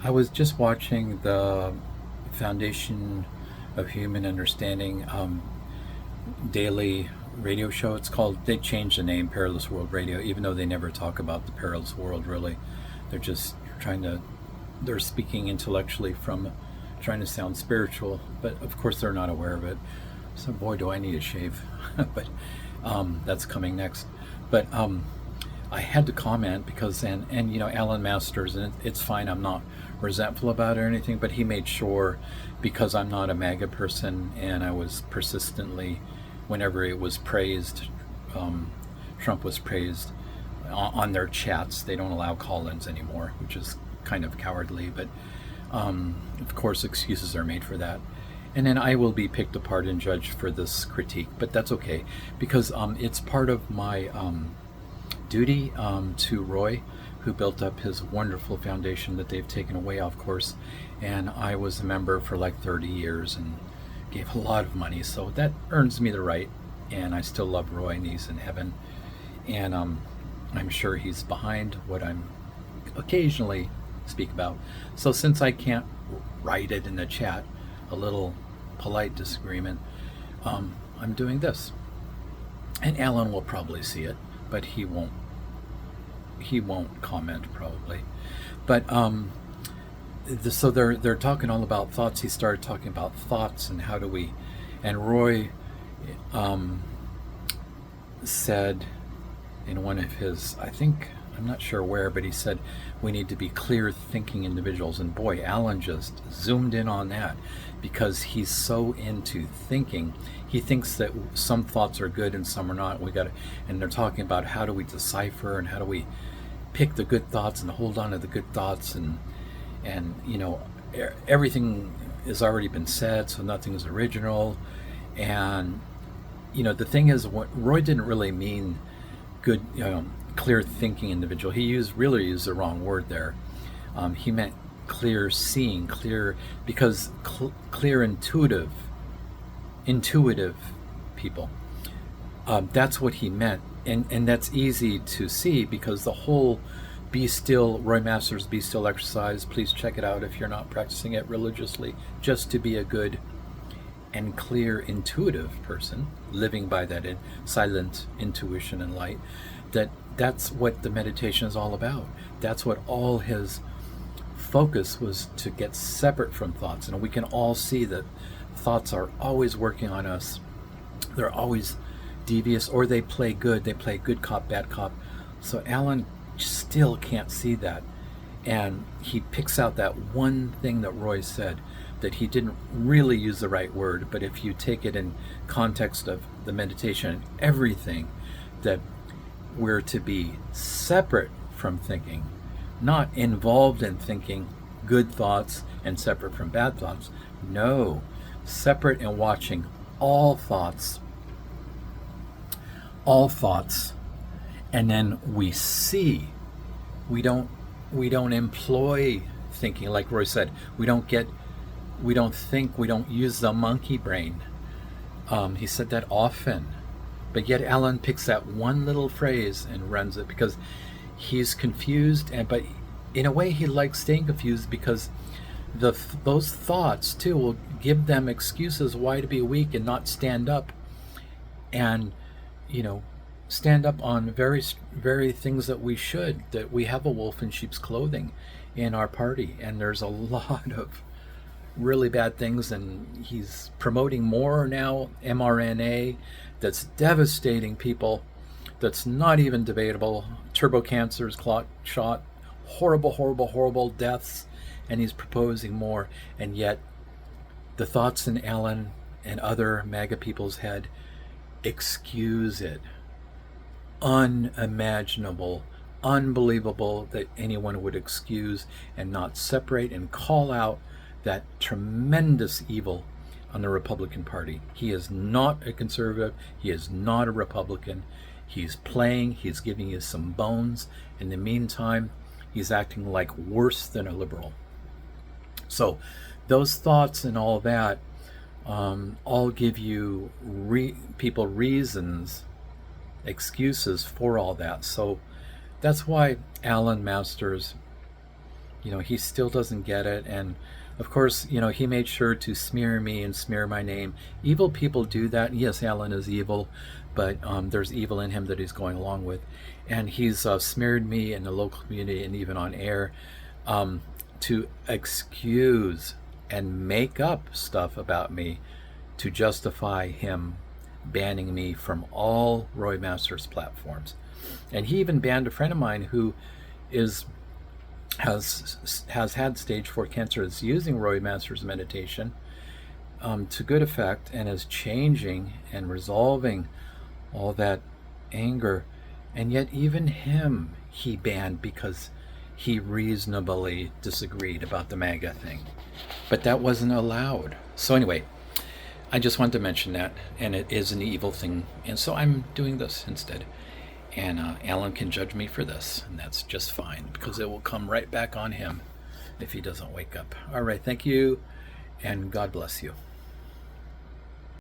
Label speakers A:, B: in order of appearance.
A: I was just watching the Foundation of Human Understanding daily radio show. It's called, they changed the name Perilous World Radio, even though they never talk about the perilous world really. They're just trying to, they're speaking intellectually from trying to sound spiritual, but of course they're not aware of it. So, boy, do I need a shave. But that's coming next. But I had to comment because, and Alan Masters, and it's fine. I'm not resentful about it or anything, but he made sure, because I'm not a MAGA person, and I was persistently, whenever it was praised, Trump was praised on their chats. They don't allow call-ins anymore, which is kind of cowardly, but of course excuses are made for that. And then I will be picked apart and judged for this critique, but that's okay, because it's part of my duty to Roy, who built up his wonderful foundation that they've taken away, of course. And I was a member for like 30 years and gave a lot of money, so that earns me the right. And I still love Roy, and he's in heaven. And I'm sure he's behind what I'm occasionally speak about. So since I can't write it in the chat, a little polite disagreement, I'm doing this. And Alan will probably see it, but he won't comment probably. But so they're talking all about thoughts. He started talking about thoughts and how do we, and Roy said in one of his, I think, I'm not sure where, but he said we need to be clear thinking individuals. And boy, Alan just zoomed in on that, because he's so into thinking. He thinks that some thoughts are good and some are not. And they're talking about how do we decipher and how do we pick the good thoughts and hold on to the good thoughts, and everything has already been said, so nothing is original. And the thing is, what Roy didn't really mean good, clear thinking individual. He really used the wrong word there. He meant clear seeing, clear, because clear intuitive people. That's what he meant, and that's easy to see, because the whole Be Still, Roy Masters' Be Still exercise, please check it out if you're not practicing it religiously, just to be a good and clear intuitive person, living by that silent intuition and light. That's what the meditation is all about. That's what all his focus was, to get separate from thoughts. And we can all see that thoughts are always working on us. They're always devious, or they play good cop, bad cop. So Alan still can't see that, and he picks out that one thing that Roy said, that he didn't really use the right word, but if you take it in context of the meditation and everything, that we're to be separate from thinking, not involved in thinking good thoughts and separate from bad thoughts. No, separate and watching all thoughts, and then we see. We don't employ thinking, like Roy said. We don't think. We don't use the monkey brain. He said that often, but yet Alan picks that one little phrase and runs it, because he's confused, but in a way he likes staying confused, because those thoughts too will give them excuses why to be weak and not stand up, and stand up on very very things that we should. That we have a wolf in sheep's clothing in our party, and there's a lot of really bad things, and he's promoting more now mRNA that's devastating people, that's not even debatable. Turbo cancers, clot shot, horrible deaths, and he's proposing more. And yet the thoughts in Alan and other MAGA people's head excuse it. Unimaginable, unbelievable that anyone would excuse and not separate and call out that tremendous evil on the Republican Party. He is not a conservative. He is not a Republican. He's playing. He's giving you some bones. In the meantime, he's acting like worse than a liberal. So those thoughts and all that all give you people reasons, excuses for all that. So that's why Alan Masters he still doesn't get it. And of course, he made sure to smear me and smear my name. Evil people do that. Yes, Alan is evil, but there's evil in him that he's going along with. And he's smeared me in the local community and even on air to excuse and make up stuff about me to justify him banning me from all Roy Masters platforms. And he even banned a friend of mine who is has had stage 4 cancer, is using Roy Masters meditation to good effect, and is changing and resolving all that anger. And yet even him he banned because he reasonably disagreed about the MAGA thing. But that wasn't allowed. So anyway, I just wanted to mention that, and it is an evil thing, and so I'm doing this instead. And Alan can judge me for this, and that's just fine, because it will come right back on him if he doesn't wake up. All right, thank you, and God bless you.